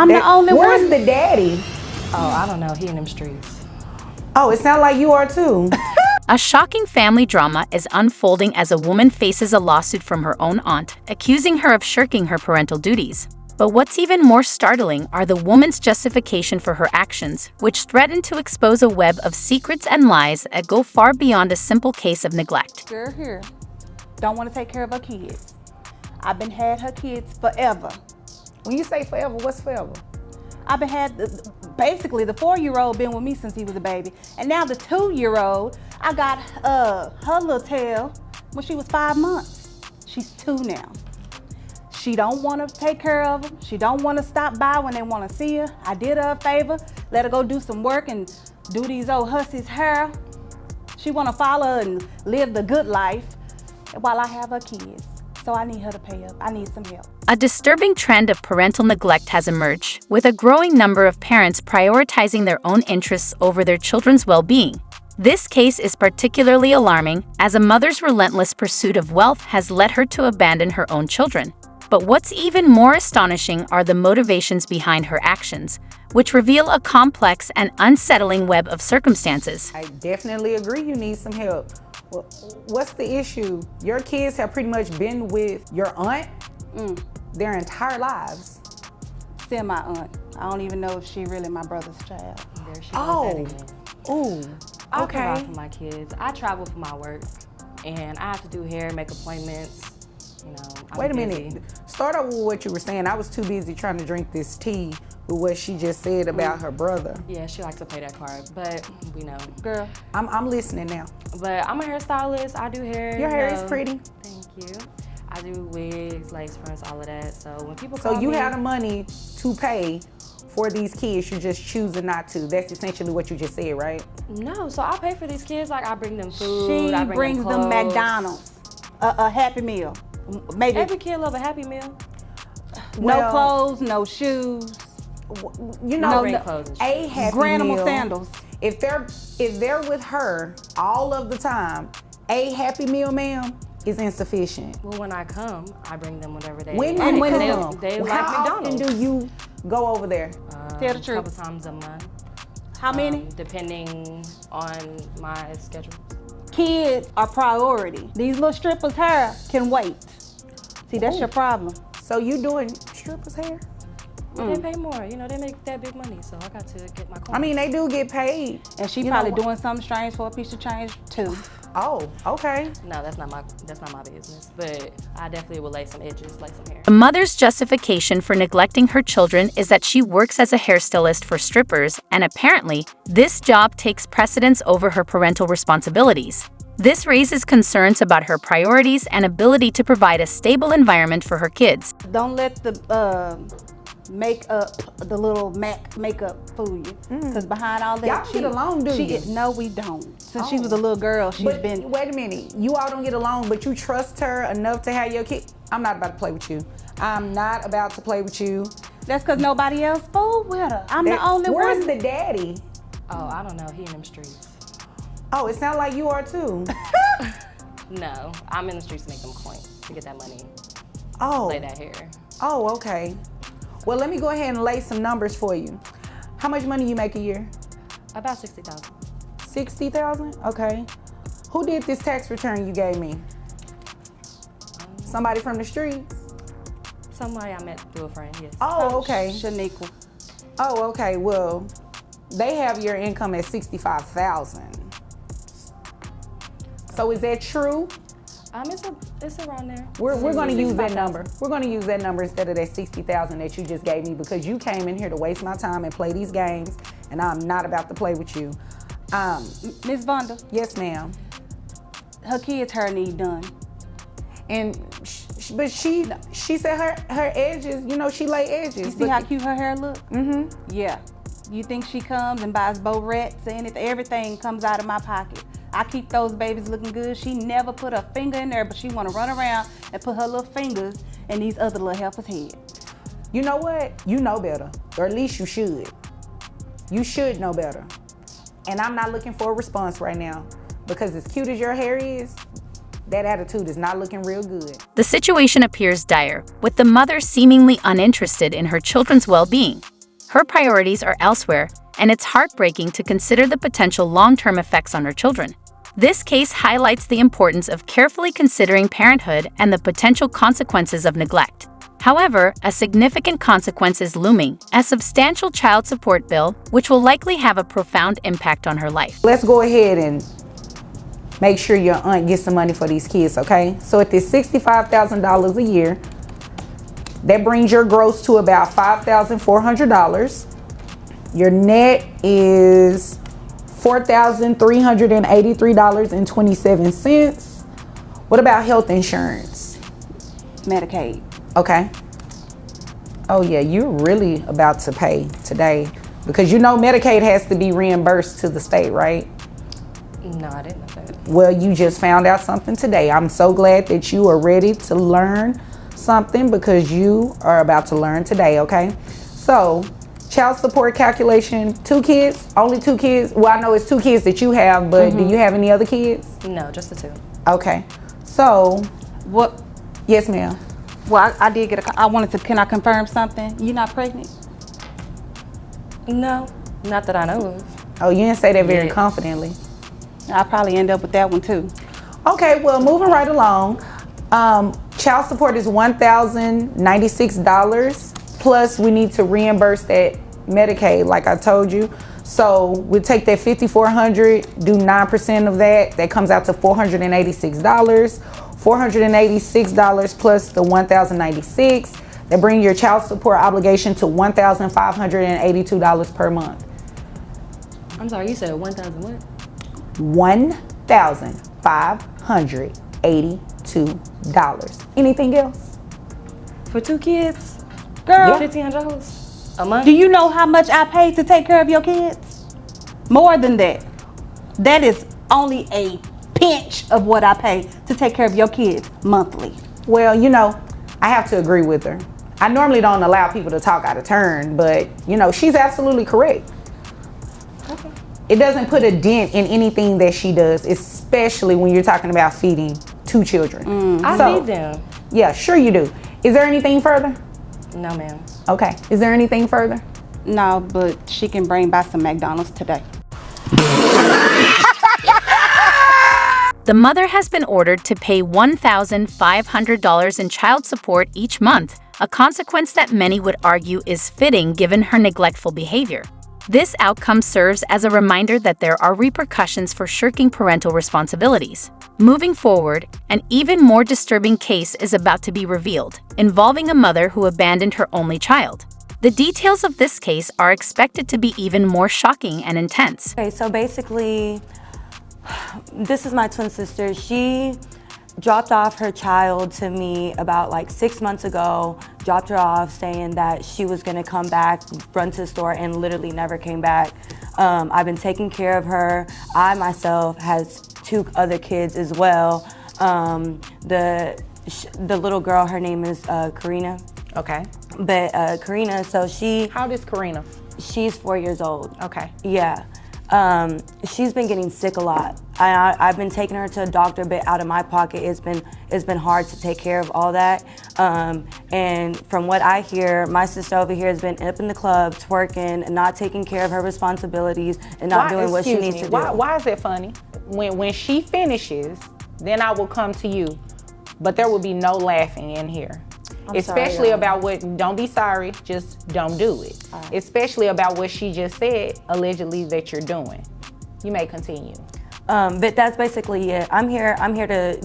I'm the only Where's one. the daddy? Oh, I don't know. He in them streets. Oh, it sounds like you are too. A shocking family drama is unfolding as a woman faces a lawsuit from her own aunt, accusing her of shirking her parental duties. But what's even more startling are the woman's justification for her actions, which threaten to expose a web of secrets and lies that go far beyond a simple case of neglect. Girl here don't want to take care of her kids. I've been had her kids forever. When you say forever, what's forever? I've been had basically the 4-year-old been with me since he was a baby, and now the 2-year-old I got her little tail when she was 5 months. She's 2 now. She don't want to take care of them. She don't want to stop by when they want to see her. I did her a favor, let her go do some work and do these old hussies' hair. She want to follow and live the good life while I have her kids. So I need her to pay up. I need some help. A disturbing trend of parental neglect has emerged, with a growing number of parents prioritizing their own interests over their children's well-being. This case is particularly alarming, as a mother's relentless pursuit of wealth has led her to abandon her own children. But what's even more astonishing are the motivations behind her actions, which reveal a complex and unsettling web of circumstances. I definitely agree you need some help. Well, what's the issue? Your kids have pretty much been with your aunt their entire lives. Still my aunt. I don't even know if she really my brother's child. There she Oh, goes that again. ooh, I okay. provide for my kids. I travel for my work, and I have to do hair, make appointments. You know, I'm Wait a busy. minute. Start over with what you were saying. I was too busy trying to drink this tea with what she just said about her brother. Yeah, she likes to play that card, but we know. Girl, I'm listening now. But I'm a hairstylist. I do hair. Your you hair know. is pretty. Thank you. I do wigs, lace fronts, all of that. So when people So call you me, have the money to pay for these kids, you're just choosing not to. That's essentially what you just said, right? no. So I pay for these kids. Like I bring them food. she I bring brings them, them clothes. McDonald's, a Happy Meal, maybe Every kid love a Happy Meal. no Well, clothes, no shoes, You No, know, bring no. clothes and a shit. Happy Granimal Meal, sandals. If they're with her all of the time, a Happy Meal, ma'am, is insufficient. Well, when I come, I bring them whatever they When like. you when come, they like how McDonald's. often do you go over there? Tell the A truth. couple times a month. How many? Depending on my schedule. Kids are priority. These little strippers' hair can wait. See, that's Ooh. your problem. So you doing strippers' hair? They pay more. You know, they make that big money, so I got to get my coins. I mean, they do get paid. And she You probably know, doing something strange for a piece of change too. Oh, okay. No, that's not my business. But I definitely would lay some edges, lay some hair. The mother's justification for neglecting her children is that she works as a hairstylist for strippers, and apparently, this job takes precedence over her parental responsibilities. This raises concerns about her priorities and ability to provide a stable environment for her kids. Don't let the makeup, the little MAC makeup fool you. Because behind all that, Y'all get along, do you? No, we don't. Since she was a little girl, she's But been. wait a minute, you all don't get along, but you trust her enough to have your kid. I'm not about to play with you. I'm not about to play with you. That's because nobody else fooled with her. I'm the only Where's one. the daddy? Oh, I don't know. He in them streets. Oh, it sounds like you are too. No, I'm in the streets to make them coins, to get that money, Oh, lay that hair. oh, okay. Well, let me go ahead and lay some numbers for you. How much money you make a year? About 60,000. 60,000? Okay. Who did this tax return you gave me? Somebody from the streets? Somebody I met through a friend. Yes. Oh, okay. Shaniqua. Oh, okay. Well, they have your income at 65,000. So is that true? It's around there. We're going to use that 65,000. number. We're going to use that number instead of that 60,000 that you just gave me, because you came in here to waste my time and play these games, and I'm not about to play with you. Miss Vonda, Yes, ma'am. her kids' hair need done. And but she said her edges, you know, she lay edges. You see how cute her hair look? Mm-hmm. Yeah. You think she comes and buys Borettes and everything comes out of my pocket. I keep those babies looking good. She never put a finger in there, but she want to run around and put her little fingers in these other little helpers' head. You know what? You know better, or at least you should. You should know better. And I'm not looking for a response right now, because as cute as your hair is, that attitude is not looking real good. The situation appears dire, with the mother seemingly uninterested in her children's well-being. Her priorities are elsewhere, and it's heartbreaking to consider the potential long-term effects on her children. This case highlights the importance of carefully considering parenthood and the potential consequences of neglect. However, a significant consequence is looming: a substantial child support bill, which will likely have a profound impact on her life. Let's go ahead and make sure your aunt gets some money for these kids, okay? So at this $65,000 a year, that brings your gross to about $5,400. Your net is $4,383.27. What about health insurance? Medicaid. Okay. Oh yeah, you're really about to pay today because you know Medicaid has to be reimbursed to the state, right? No, I didn't know that. Well, you just found out something today. I'm so glad that you are ready to learn something because you are about to learn today, okay? So, child support calculation, 2 kids, only 2 kids. Well, I know it's 2 kids that you have, but do you have any other kids? No, just the 2. Okay. So, What? yes, ma'am. Well, I did get can I confirm something? You not pregnant? No, not that I know of. Oh, you didn't say that very Yeah. confidently. I'll probably end up with that one too. Okay, well, moving right along. Child support is $1,096. Plus, we need to reimburse that Medicaid, like I told you. So we take that $5,400, do 9% of that. That comes out to $486. $486 plus the $1,096. That brings your child support obligation to $1,582 per month. I'm sorry, you said 1,000 what? $1,582. Anything else? For 2 kids? Girl, $1,500 a month? do you know how much I paid to take care of your kids? More than that. That is only a pinch of what I pay to take care of your kids monthly. Well, you know, I have to agree with her. I normally don't allow people to talk out of turn, but you know, she's absolutely correct. Okay. It doesn't put a dent in anything that she does, especially when you're talking about feeding 2 children. I So, feed them. yeah, sure you do. Is there anything further? No, ma'am. Okay. Is there anything further? No, but she can bring by some McDonald's today. The mother has been ordered to pay $1,500 in child support each month, a consequence that many would argue is fitting given her neglectful behavior. This outcome serves as a reminder that there are repercussions for shirking parental responsibilities. Moving forward, an even more disturbing case is about to be revealed, involving a mother who abandoned her only child. The details of this case are expected to be even more shocking and intense. Okay, so basically, this is my twin sister. She dropped off her child to me about like 6 months ago, dropped her off saying that she was gonna come back, run to the store, and literally never came back. I've been taking care of her. I myself has 2 other kids as well. The little girl, her name is Karina. Okay. But Karina, so How old is Karina? she's 4 years old. Okay. Yeah. She's been getting sick a lot. I've been taking her to a doctor, but out of my pocket, it's been hard to take care of all that. And from what I hear, my sister over here has been up in the club, twerking, and not taking care of her responsibilities, and not doing what she needs to do. Why is it funny? When she finishes, then I will come to you, but there will be no laughing in here. Especially sorry, about what, don't be sorry, just don't do it. Especially about what she just said, allegedly, that you're doing. You may continue. But that's basically it. I'm here to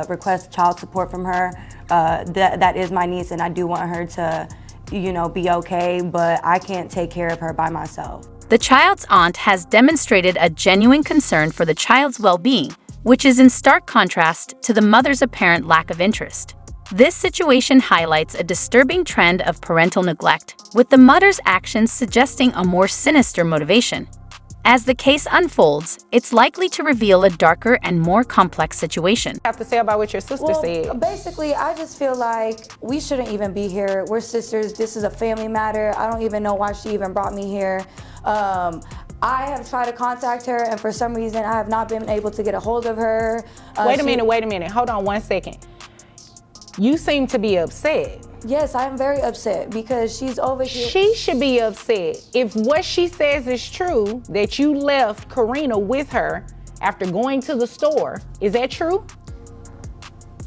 request child support from her. That is my niece, and I do want her to, you know, be okay, but I can't take care of her by myself. The child's aunt has demonstrated a genuine concern for the child's well-being, which is in stark contrast to the mother's apparent lack of interest. This situation highlights a disturbing trend of parental neglect, with the mother's actions suggesting a more sinister motivation. As the case unfolds, it's likely to reveal a darker and more complex situation. Have to say about what your sister said. Basically, I just feel like we shouldn't even be here. We're sisters. This is a family matter. I don't even know why she even brought me here. I have tried to contact her, and for some reason, I have not been able to get a hold of her. Wait a minute. Hold on 1 second. You seem to be upset. Yes, I am very upset because she's over here. She should be upset. If what she says is true, that you left Karina with her after going to the store, is that true?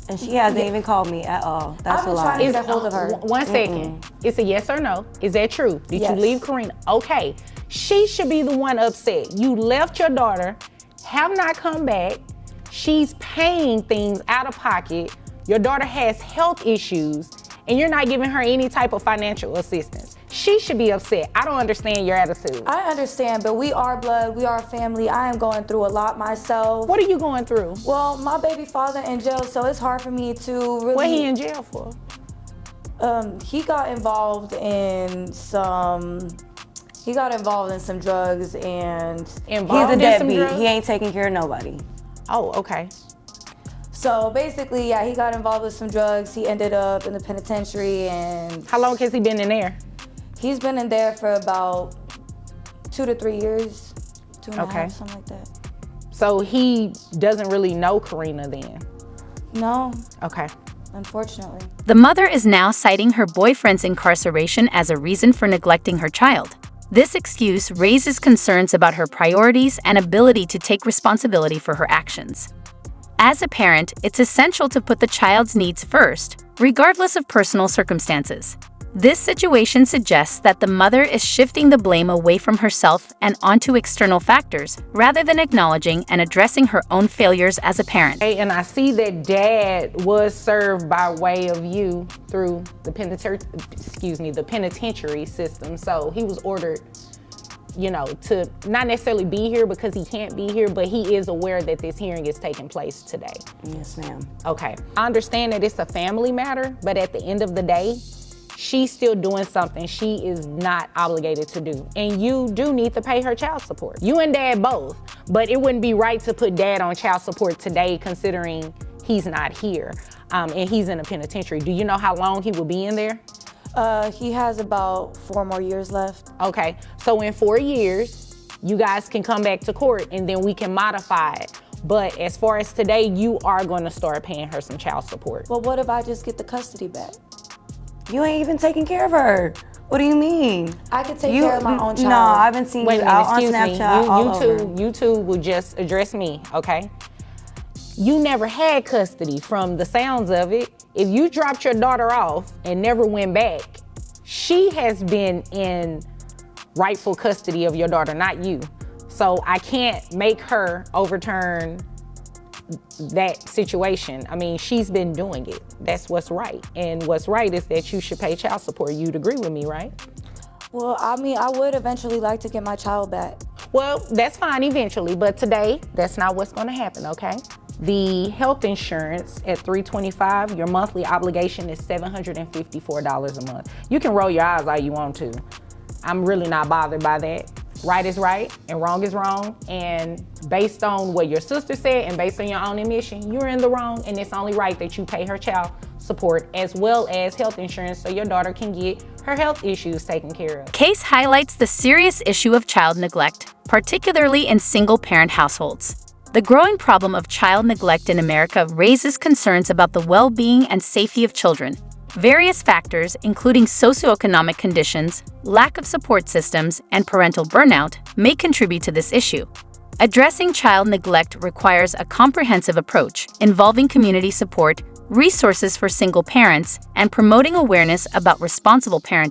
And she hasn't even called me at all. That's a lie. Trying to get a hold of her. One second. It's a yes or no. Is that true? Did you leave Karina? Okay. She should be the one upset. You left your daughter, have not come back. She's paying things out of pocket. Your daughter has health issues, and you're not giving her any type of financial assistance. She should be upset. I don't understand your attitude. I understand, but we are blood, we are family. I am going through a lot myself. What are you going through? Well, my baby father in jail, so it's hard for me to really... What he in jail for? He got involved in some drugs, and he's a deadbeat. He ain't taking care of nobody. Oh, okay. So basically, yeah, he got involved with some drugs. He ended up in the penitentiary, and... How long has he been in there? He's been in there for about 2 to 3 years, 2.5, something like that. So he doesn't really know Karina then? No. Okay. Unfortunately. The mother is now citing her boyfriend's incarceration as a reason for neglecting her child. This excuse raises concerns about her priorities and ability to take responsibility for her actions. As a parent, it's essential to put the child's needs first, regardless of personal circumstances. This situation suggests that the mother is shifting the blame away from herself and onto external factors, rather than acknowledging and addressing her own failures as a parent. Hey, and I see that dad was served by way of you through the penitentiary system. So he was ordered, to not necessarily be here because he can't be here, but he is aware that this hearing is taking place today. Yes, ma'am. Okay. I understand that it's a family matter, but at the end of the day, she's still doing something she is not obligated to do. And you do need to pay her child support. You and dad both, but it wouldn't be right to put dad on child support today considering he's not here and he's in a penitentiary. Do you know how long he will be in there? He has about 4 more years left. Okay, so in 4 years, you guys can come back to court and then we can modify it. But as far as today, you are gonna start paying her some child support. Well, what if I just get the custody back? You ain't even taking care of her. What do you mean? I could take care of my own child. No, I've been seeing you out on Snapchat. You two will just address me, okay? You never had custody from the sounds of it. If you dropped your daughter off and never went back, she has been in rightful custody of your daughter, not you. So I can't make her overturn that situation. I mean, she's been doing it. That's what's right. And what's right is that you should pay child support. You'd agree with me, right? Well, I mean, I would eventually like to get my child back. Well, that's fine eventually, but today, that's not what's gonna happen, okay? The health insurance at $325, your monthly obligation is $754 a month. You can roll your eyes all you want to. I'm really not bothered by that. Right is right and wrong is wrong. And based on what your sister said and based on your own admission, you're in the wrong, and it's only right that you pay her child support as well as health insurance so your daughter can get her health issues taken care of. Case highlights the serious issue of child neglect, particularly in single-parent households. The growing problem of child neglect in America raises concerns about the well-being and safety of children. Various factors, including socioeconomic conditions, lack of support systems, and parental burnout, may contribute to this issue. Addressing child neglect requires a comprehensive approach involving community support, resources for single parents, and promoting awareness about responsible parenting.